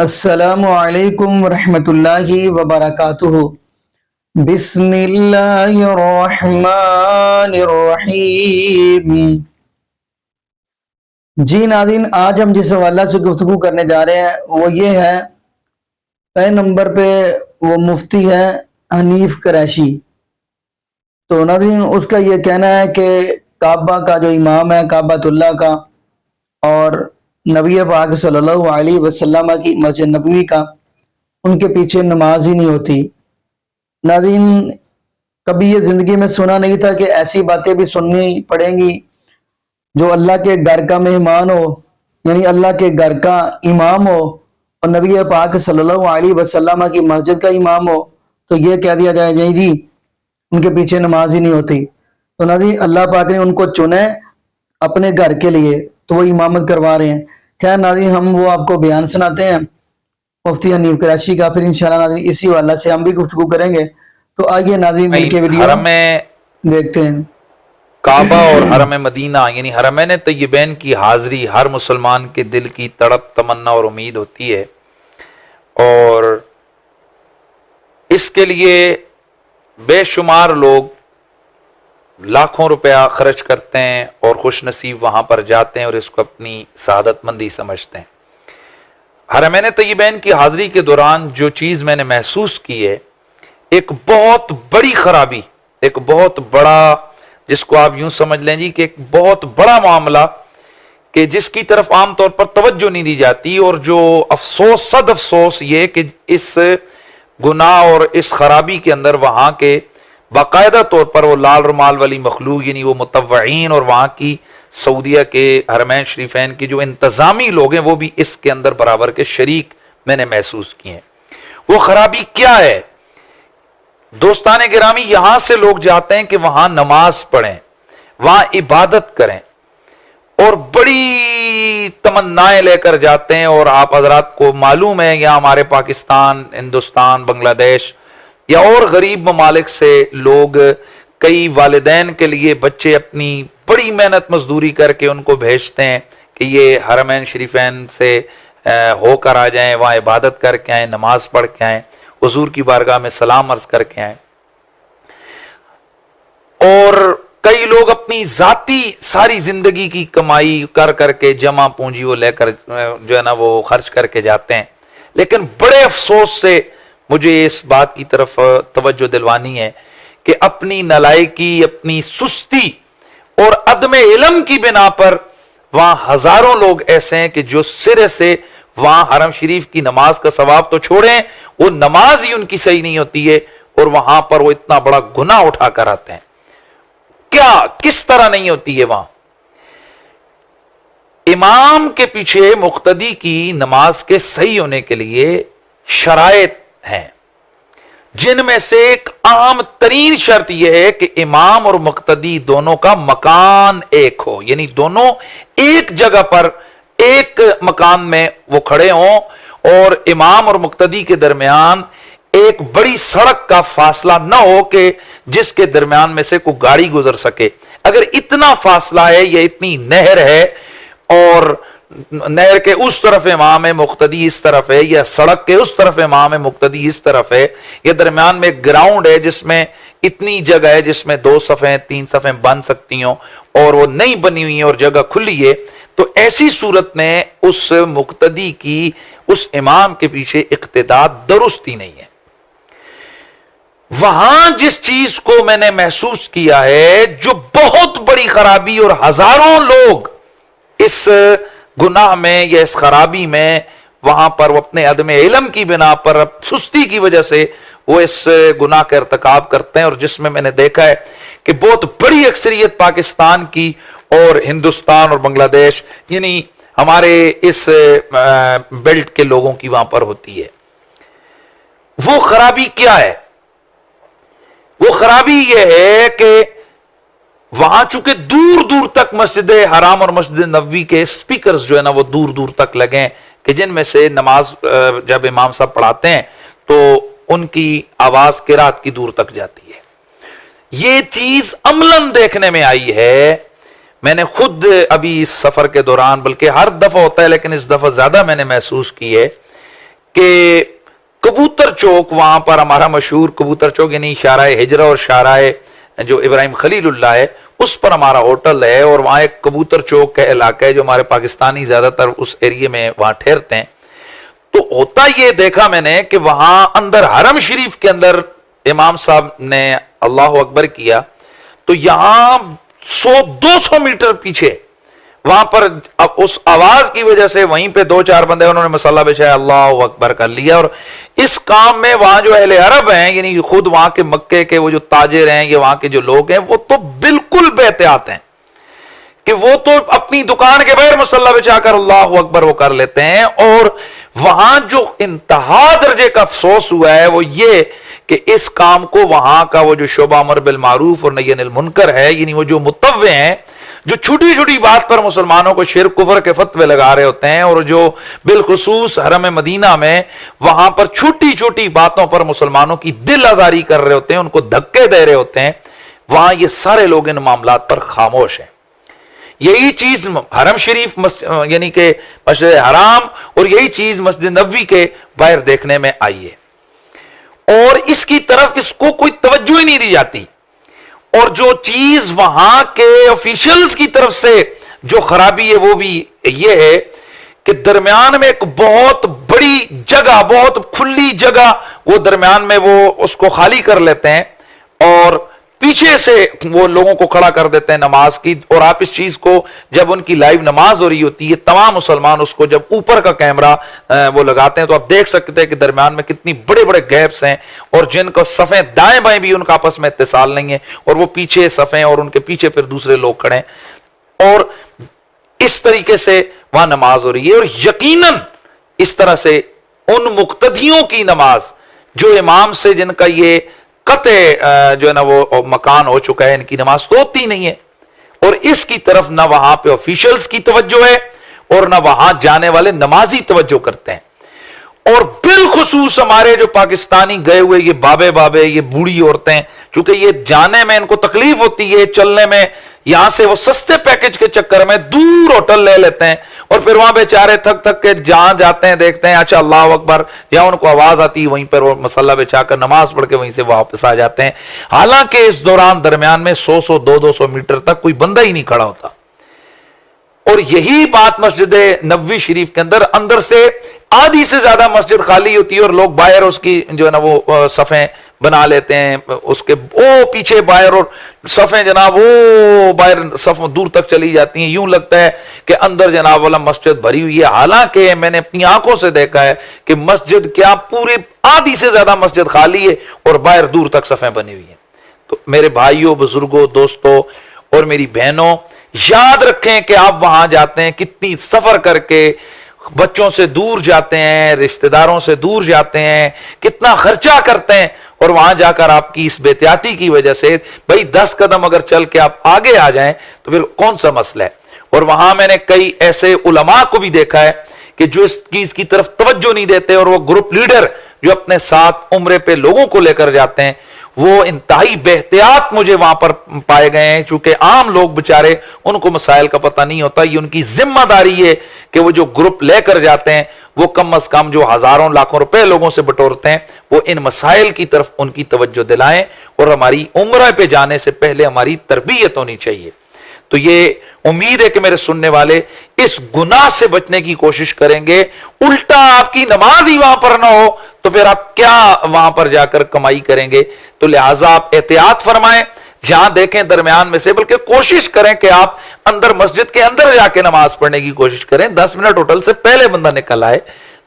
السلام علیکم ورحمۃ اللہ وبرکاتہ۔ بسم اللہ الرحمن الرحیم۔ جی ناظرین، آج ہم جس حوالہ سے گفتگو کرنے جا رہے ہیں وہ یہ ہے، پہلے نمبر پہ وہ مفتی ہے حنیف قریشی۔ تو ناظرین اس کا یہ کہنا ہے کہ کعبہ کا جو امام ہے کعبۃ اللہ کا، اور نبی پاک صلی اللہ علیہ وسلم کی مسجد نبوی کا، ان کے پیچھے نماز ہی نہیں ہوتی۔ ناظرین کبھی یہ زندگی میں سنا نہیں تھا کہ ایسی باتیں بھی سننی پڑیں گی۔ جو اللہ کے گھر کا مہمان ہو، یعنی اللہ کے گھر کا امام ہو، اور نبی پاک صلی اللہ علیہ وسلم کی مسجد کا امام ہو، تو یہ کہہ دیا جائے جی ان کے پیچھے نماز ہی نہیں ہوتی۔ تو ناظرین اللہ پاک نے ان کو چنے اپنے گھر کے لیے، تو وہ امامت کروا رہے ہیں۔ خیر ناظرین ہم وہ آپ کو بیان سناتے ہیں مفتی حنیف قریشی کا، پھر انشاءاللہ ناظرین اسی والا سے ہم بھی گفتگو کریں گے۔ تو آئیے ناظرین مل کے ویڈیو حرم دیکھتے ہیں۔ کعبہ اور حرم مدینہ یعنی حرمین طیبین کی حاضری ہر مسلمان کے دل کی تڑپ، تمنا اور امید ہوتی ہے، اور اس کے لیے بے شمار لوگ لاکھوں روپیہ خرچ کرتے ہیں اور خوش نصیب وہاں پر جاتے ہیں اور اس کو اپنی سعادت مندی سمجھتے ہیں۔ حرمین طیبین کی حاضری کے دوران جو چیز میں نے محسوس کی ہے، ایک بہت بڑی خرابی، ایک بہت بڑا، جس کو آپ یوں سمجھ لیں جی کہ ایک بہت بڑا معاملہ کہ جس کی طرف عام طور پر توجہ نہیں دی جاتی، اور جو افسوس، صد افسوس یہ کہ اس گناہ اور اس خرابی کے اندر وہاں کے باقاعدہ طور پر وہ لال رومال والی مخلوق یعنی وہ متوعین اور وہاں کی سعودیہ کے حرمین شریفین کی جو انتظامی لوگ ہیں وہ بھی اس کے اندر برابر کے شریک میں نے محسوس کیے ہیں۔ وہ خرابی کیا ہے؟ دوستان گرامی، یہاں سے لوگ جاتے ہیں کہ وہاں نماز پڑھیں، وہاں عبادت کریں، اور بڑی تمنائیں لے کر جاتے ہیں، اور آپ حضرات کو معلوم ہے یہاں ہمارے پاکستان، ہندوستان، بنگلہ دیش یا اور غریب ممالک سے لوگ، کئی والدین کے لیے بچے اپنی بڑی محنت مزدوری کر کے ان کو بھیجتے ہیں کہ یہ حرمین شریفین سے ہو کر آ جائیں، وہاں عبادت کر کے آئیں، نماز پڑھ کے آئیں، حضور کی بارگاہ میں سلام عرض کر کے آئیں۔ اور کئی لوگ اپنی ذاتی ساری زندگی کی کمائی کر کر کے جمع پونجی وہ لے کر جو ہے نا وہ خرچ کر کے جاتے ہیں۔ لیکن بڑے افسوس سے مجھے اس بات کی طرف توجہ دلوانی ہے کہ اپنی نالائکی، اپنی سستی اور عدم علم کی بنا پر وہاں ہزاروں لوگ ایسے ہیں کہ جو سرے سے وہاں حرم شریف کی نماز کا ثواب تو چھوڑیں، وہ نماز ہی ان کی صحیح نہیں ہوتی ہے، اور وہاں پر وہ اتنا بڑا گناہ اٹھا کر آتے ہیں۔ کیا کس طرح نہیں ہوتی ہے؟ وہاں امام کے پیچھے مقتدی کی نماز کے صحیح ہونے کے لیے شرائط ہیں، جن میں سے ایک اہم ترین شرط یہ ہے کہ امام اور مقتدی دونوں کا مکان ایک ہو، یعنی دونوں ایک جگہ پر ایک مکان میں وہ کھڑے ہوں، اور امام اور مقتدی کے درمیان ایک بڑی سڑک کا فاصلہ نہ ہو کہ جس کے درمیان میں سے کوئی گاڑی گزر سکے۔ اگر اتنا فاصلہ ہے یا اتنی نہر ہے، اور نہر کے اس طرف امام ہے، مقتدی اس طرف ہے، یا سڑک کے اس طرف امام ہے، مقتدی اس طرف ہے، یا درمیان میں ایک گراؤنڈ ہے جس میں اتنی جگہ ہے جس میں 2 صفیں 3 صفیں بن سکتی ہوں، اور وہ نہیں بنی ہوئی ہیں اور جگہ کھلی ہے، تو ایسی صورت میں اس مقتدی کی اس امام کے پیچھے اقتداء درست ہی نہیں ہے۔ وہاں جس چیز کو میں نے محسوس کیا ہے، جو بہت بڑی خرابی، اور ہزاروں لوگ اس گناہ میں یا اس خرابی میں وہاں پر وہ اپنے عدم علم کی بنا پر، سستی کی وجہ سے وہ اس گناہ کا ارتکاب کرتے ہیں، اور جس میں میں نے دیکھا ہے کہ بہت بڑی اکثریت پاکستان کی اور ہندوستان اور بنگلہ دیش یعنی ہمارے اس بیلٹ کے لوگوں کی وہاں پر ہوتی ہے۔ وہ خرابی کیا ہے؟ وہ خرابی یہ ہے کہ وہاں چونکہ دور دور تک مسجد حرام اور مسجد نبوی کے سپیکرز جو ہے نا وہ دور دور تک لگے، کہ جن میں سے نماز جب امام صاحب پڑھاتے ہیں تو ان کی آواز قرات کی دور تک جاتی ہے۔ یہ چیز عملاً دیکھنے میں آئی ہے، میں نے خود ابھی اس سفر کے دوران، بلکہ ہر دفعہ ہوتا ہے لیکن اس دفعہ زیادہ میں نے محسوس کی ہے کہ کبوتر چوک وہاں پر ہمارا مشہور کبوتر چوک یعنی شارع ہجرہ اور شارع جو ابراہیم خلیل اللہ ہے اس پر ہمارا ہوٹل ہے، اور وہاں ایک کبوتر چوک کا علاقہ ہے جو ہمارے پاکستانی زیادہ تر اس ایریے میں وہاں ٹھہرتے ہیں۔ تو ہوتا یہ دیکھا میں نے کہ وہاں اندر حرم شریف کے اندر امام صاحب نے اللہ اکبر کیا تو یہاں 100-200 میٹر پیچھے وہاں پر اس آواز کی وجہ سے وہیں پہ 2-4 بندے انہوں نے مصلی بچھایا، اللہ اکبر کر لیا، اور اس کام میں وہاں جو اہل عرب ہیں یعنی خود وہاں کے مکے کے وہ جو تاجر ہیں یا وہاں کے جو لوگ ہیں وہ تو بالکل بے احتیاط ہیں کہ وہ تو اپنی دکان کے بغیر مصلی بچھا کر اللہ اکبر وہ کر لیتے ہیں۔ اور وہاں جو انتہا درجے کا افسوس ہوا ہے وہ یہ کہ اس کام کو وہاں کا وہ جو شعبہ امر بالمعروف اور نہی عن المنکر ہے یعنی وہ جو متوع ہیں جو چھوٹی چھوٹی بات پر مسلمانوں کو شرک کفر کے فتوے لگا رہے ہوتے ہیں، اور جو بالخصوص حرم مدینہ میں وہاں پر چھوٹی چھوٹی باتوں پر مسلمانوں کی دل آزاری کر رہے ہوتے ہیں، ان کو دھکے دے رہے ہوتے ہیں، وہاں یہ سارے لوگ ان معاملات پر خاموش ہیں۔ یہی چیز حرم شریف یعنی کہ مسجد حرام اور یہی چیز مسجد نبوی کے باہر دیکھنے میں آئی ہے، اور اس کی طرف اس کو کوئی توجہ ہی نہیں دی جاتی۔ اور جو چیز وہاں کے آفیشلز کی طرف سے جو خرابی ہے وہ بھی یہ ہے کہ درمیان میں ایک بہت بڑی جگہ، بہت کھلی جگہ وہ درمیان میں وہ اس کو خالی کر لیتے ہیں اور پیچھے سے وہ لوگوں کو کھڑا کر دیتے ہیں نماز کی، اور آپ اس چیز کو جب ان کی لائیو نماز ہو رہی ہوتی ہے تمام مسلمان اس کو جب اوپر کا کیمرہ وہ لگاتے ہیں تو آپ دیکھ سکتے ہیں کہ درمیان میں کتنی بڑے بڑے گیپس ہیں، اور جن کو صفیں دائیں بائیں بھی ان کا آپس میں اتصال نہیں ہے، اور وہ پیچھے صفیں اور ان کے پیچھے پھر دوسرے لوگ کھڑے ہیں، اور اس طریقے سے وہاں نماز ہو رہی ہے۔ اور یقیناً اس طرح سے ان مقتدیوں کی نماز جو امام سے جن کا یہ قطع جو ہے نا وہ مکان ہو چکا ہے، ان کی نماز تو ہوتی نہیں ہے، اور اس کی طرف نہ وہاں پہ آفیشلز کی توجہ ہے اور نہ وہاں جانے والے نمازی توجہ کرتے ہیں۔ اور بالخصوص ہمارے جو پاکستانی گئے ہوئے یہ بابے یہ بوڑھی عورتیں، چونکہ یہ جانے میں ان کو تکلیف ہوتی ہے، چلنے میں، یہاں سے وہ سستے پیکج کے چکر میں دور ہوٹل لے لیتے ہیں، اور پھر وہاں بیچارے تھک تھک کے جہاں جاتے ہیں دیکھتے ہیں اچھا اللہ اکبر، یا ان کو آواز آتی ہے وہیں پر وہ مصلی بچھا کر نماز پڑھ کے وہیں سے واپس آ جاتے ہیں، حالانکہ اس دوران درمیان میں 100-200 میٹر تک کوئی بندہ ہی نہیں کھڑا ہوتا۔ اور یہی بات مسجد نبوی شریف کے اندر سے آدھی سے زیادہ مسجد خالی ہوتی ہے، اور لوگ باہر اس کی جو ہے نا وہ صفیں بنا لیتے ہیں، اس کے پیچھے باہر، اور صفیں جناب وہ باہر صف دور تک چلی جاتی ہیں، یوں لگتا ہے کہ اندر جناب والا مسجد بھری ہوئی ہے، حالانکہ میں نے اپنی آنکھوں سے دیکھا ہے کہ مسجد کیا پورے آدھی سے زیادہ مسجد خالی ہے اور باہر دور تک صفیں بنی ہوئی ہیں۔ تو میرے بھائیوں، بزرگوں، دوستوں اور میری بہنوں، یاد رکھیں کہ آپ وہاں جاتے ہیں کتنی سفر کر کے، بچوں سے دور جاتے ہیں، رشتہ داروں سے دور جاتے ہیں، کتنا خرچہ کرتے ہیں، اور وہاں جا کر آپ کی اس بے احتیاطی کی وجہ سے بھئی 10 قدم اگر چل کے آپ آگے آ جائیں تو پھر کون سا مسئلہ ہے۔ اور وہاں میں نے کئی ایسے علماء کو بھی دیکھا ہے کہ جو اس چیز کی طرف توجہ نہیں دیتے، اور وہ گروپ لیڈر جو اپنے ساتھ عمرے پہ لوگوں کو لے کر جاتے ہیں وہ انتہائی بے احتیاط مجھے وہاں پر پائے گئے ہیں، چونکہ عام لوگ بچارے ان کو مسائل کا پتہ نہیں ہوتا، یہ ان کی ذمہ داری ہے کہ وہ جو گروپ لے کر جاتے ہیں وہ کم از کم جو ہزاروں لاکھوں روپے لوگوں سے بٹورتے ہیں وہ ان مسائل کی طرف ان کی توجہ دلائیں، اور ہماری عمرہ پہ جانے سے پہلے ہماری تربیت ہونی چاہیے۔ تو یہ امید ہے کہ میرے سننے والے اس گناہ سے بچنے کی کوشش کریں گے، الٹا آپ کی نماز ہی وہاں پر نہ ہو تو پھر آپ کیا وہاں پر جا کر کمائی کریں گے۔ تو لہٰذا آپ احتیاط فرمائیں، جہاں دیکھیں درمیان میں سے، بلکہ کوشش کریں کہ آپ اندر مسجد کے اندر جا کے نماز پڑھنے کی کوشش کریں، 10 منٹ ہوٹل سے پہلے بندہ نکل آئے۔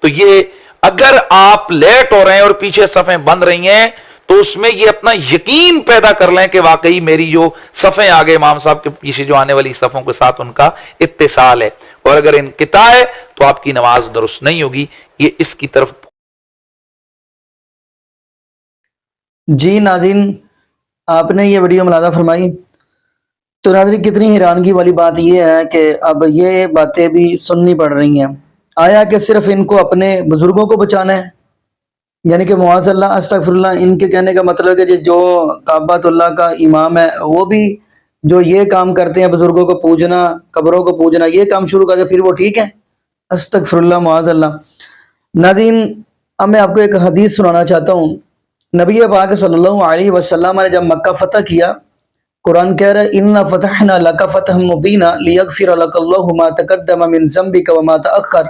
تو یہ اگر آپ لیٹ ہو رہے ہیں اور پیچھے صفیں بند رہی ہیں تو اس میں یہ اپنا یقین پیدا کر لیں کہ واقعی میری جو صفیں آگے امام صاحب کے پیچھے جو آنے والی صفوں کے ساتھ ان کا اتصال ہے، اور اگر انقطاع ہے تو آپ کی نماز درست نہیں ہوگی۔ یہ اس کی طرف جی ناظرین، آپ نے یہ ویڈیو ملاحظہ فرمائی تو ناظرین کتنی حیرانگی والی بات یہ ہے کہ اب یہ باتیں بھی سننی پڑ رہی ہیں۔ آیا کہ صرف ان کو اپنے بزرگوں کو بچانا ہے؟ یعنی کہ معاذ اللہ استغفر اللہ، ان کے کہنے کا مطلب ہے کہ جو کعبۃ اللہ کا امام ہے وہ بھی جو یہ کام کرتے ہیں، بزرگوں کو پوجنا، قبروں کو پوجنا، یہ کام شروع کر دے، پھر وہ ٹھیک ہے؟ استغفر اللہ، معاذ اللہ۔ ناظرین، اب میں آپ کو ایک حدیث سنانا چاہتا ہوں. نبی پاک صلی اللہ علیہ وسلم نے جب مکہ فتح کیا، قرآن کہہ رہا ہے اِنَّا فَتَحْنَا لَكَ فَتْحًا مُبِينًا لِيَغْفِرَ لَكَ اللَّهُ مَا تَقَدَّمَ مِنْ ذَنْبِكَ وَمَا تَأَخَّرَ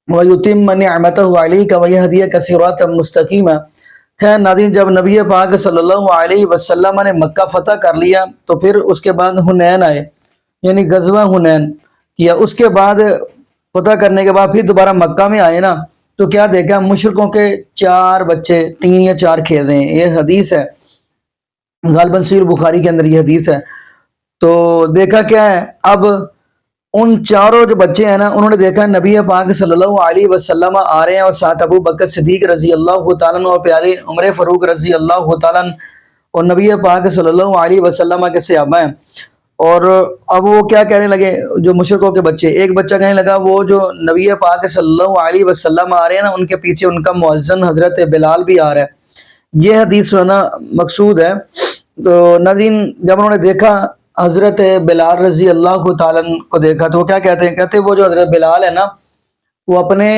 وَيُتِمَّ نِعْمَتَهُ عَلَيْكَ وَيَهْدِيَكَ صِرَاطًا مُسْتَقِيمًا. خیر ناظرین، جب نبی پاک صلی اللہ علیہ وسلم نے مکہ فتح کر لیا تو پھر اس کے بعد حنین آئے، یعنی غزوہ حنین کیا. اس کے بعد فتح کرنے کے بعد پھر دوبارہ مکہ میں آئے نا، تو کیا دیکھا؟ مشرکوں کے 4 بچے 3 یا 4 کھیل رہے ہیں. یہ حدیث ہے، غالباً صحیح بخاری کے اندر یہ حدیث ہے. تو دیکھا کیا ہے، اب ان 4 جو بچے ہیں نا، انہوں نے دیکھا نبی پاک صلی اللہ علیہ وسلم آ رہے ہیں اور ساتھ ابو بکر صدیق رضی اللہ تعالیٰ عنہ اور پیارے عمر فاروق رضی اللہ تعالیٰ عنہ اور نبی پاک صلی اللہ علیہ وسلم کے صحابہ ہیں. اور اب وہ کیا کہنے لگے، جو مشرکوں کے بچے، ایک بچہ کہنے لگا وہ جو نبی پاک صلی اللہ علیہ وسلم آ رہے ہیں نا، ان کے پیچھے ان کا مؤذن حضرت بلال بھی آ رہا ہے. یہ حدیث سننا مقصود ہے. تو ناظرین، جب انہوں نے دیکھا حضرت بلال رضی اللہ تعالیٰ عنہ کو دیکھا تو وہ کیا کہتے ہیں؟ کہتے ہیں وہ جو حضرت بلال ہے نا، وہ اپنے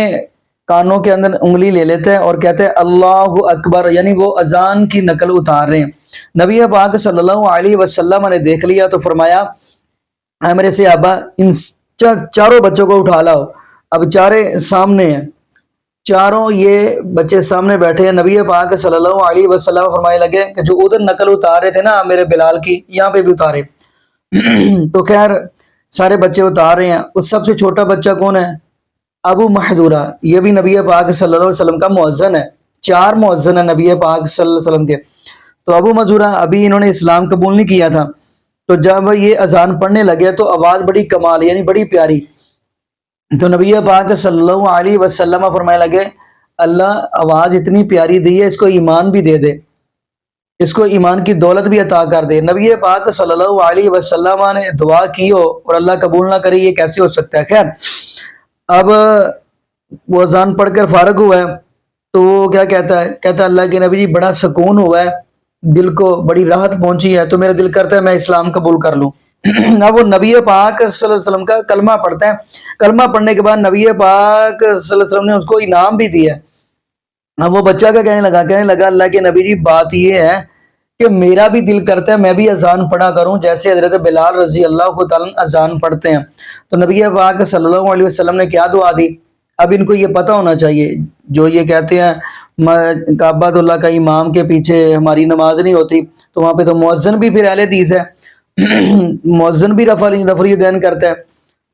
کانوں کے اندر انگلی لے لیتے ہیں اور کہتے ہیں اللہ اکبر، یعنی وہ اذان کی نقل اتار رہے ہیں. نبی پاک صلی اللہ علیہ وسلم نے دیکھ لیا تو فرمایا اے میرے صحابہ، ان 4 بچوں کو اٹھا لاؤ. اب 4 سامنے ہیں، 4 یہ بچے سامنے بیٹھے ہیں. نبی پاک صلی اللہ علیہ وسلم فرمانے لگے کہ جو ادھر نقل اتار رہے تھے نا میرے بلال کی، یہاں پہ بھی اتارے. تو خیر سارے بچے اتار رہے ہیں. اس سب سے چھوٹا بچہ کون ہے؟ ابو محذورہ. یہ بھی نبی پاک صلی اللہ علیہ وسلم کا مؤذن ہے. 4 مؤذن ہیں نبی پاک صلی اللہ علیہ وسلم کے. تو ابو محذورہ ابھی انہوں نے اسلام قبول نہیں کیا تھا. تو جب یہ اذان پڑھنے لگے تو آواز بڑی کمال، یعنی بڑی پیاری. تو نبی پاک صلی اللہ علیہ وسلم فرمانے لگے اللہ آواز اتنی پیاری دی ہے، اس کو ایمان بھی دے دے، اس کو ایمان کی دولت بھی عطا کر دے. نبی پاک صلی اللہ علیہ وسلم نے دعا کی ہو اور اللہ قبول نہ کرے، یہ کیسے ہو سکتا ہے؟ خیر اب وہ اذان پڑھ کر فارغ ہوا ہے تو وہ کیا کہتا ہے؟ کہتا ہے اللہ کے نبی جی بڑا سکون ہوا ہے، دل کو بڑی راحت پہنچی ہے، تو میرا دل کرتا ہے میں اسلام قبول کر لوں. اب وہ نبی پاک صلی اللہ علیہ وسلم کا کلمہ پڑھتے ہیں. کلمہ پڑھنے کے بعد نبی پاک صلی اللہ علیہ وسلم نے اس کو انعام بھی دیا. اب وہ بچہ کا کہنے لگا اللہ کے نبی جی بات یہ ہے کہ میرا بھی دل کرتا ہے میں بھی اذان پڑھا کروں جیسے حضرت بلال رضی اللہ تعالیٰ اذان پڑھتے ہیں. تو نبی پاک صلی اللہ علیہ وسلم نے کیا دعا دی؟ اب ان کو یہ پتہ ہونا چاہیے، جو یہ کہتے ہیں کعبۃ اللہ کا امام کے پیچھے ہماری نماز نہیں ہوتی، تو وہاں پہ تو مؤذن بھی پھر اہل حدیث ہے، مؤذن بھی رفع دین کرتا ہے.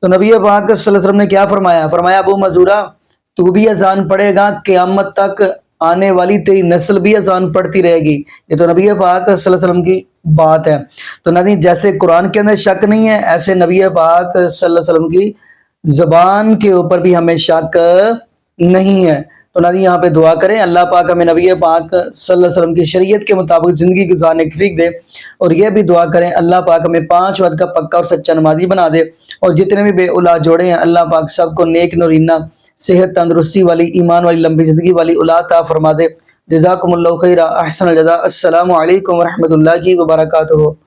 تو نبی پاک صلی اللہ علیہ وسلم نے کیا فرمایا؟ فرمایا ابو محذورہ تو بھی اذان پڑھے گا، قیامت تک آنے والی تیری نسل بھی اذان پڑھتی رہے گی. یہ تو نبی پاک صلی اللہ علیہ وسلم کی بات ہے. تو نہیں جیسے قرآن کے اندر شک نہیں ہے، ایسے نبی پاک صلی اللہ علیہ وسلم کی زبان کے اوپر بھی ہمیں شک نہیں ہے. تو نبی یہاں پہ دعا کریں اللہ پاک ہمیں نبی پاک صلی اللہ علیہ وسلم کی شریعت کے مطابق زندگی گزارنے کی توفیق دے. اور یہ بھی دعا کریں اللہ پاک ہمیں 5 وقت کا پکا اور سچا نمازی بنا دے. اور جتنے بھی بے اولاد جوڑے ہیں اللہ پاک سب کو نیک نورینہ، صحت تندرستی والی، ایمان والی، لمبی زندگی والی اولاد عطا فرما دے. جزاکم اللہ خیرہ، احسن الجزاء. السلام علیکم ورحمۃ اللہ وبرکاتہ.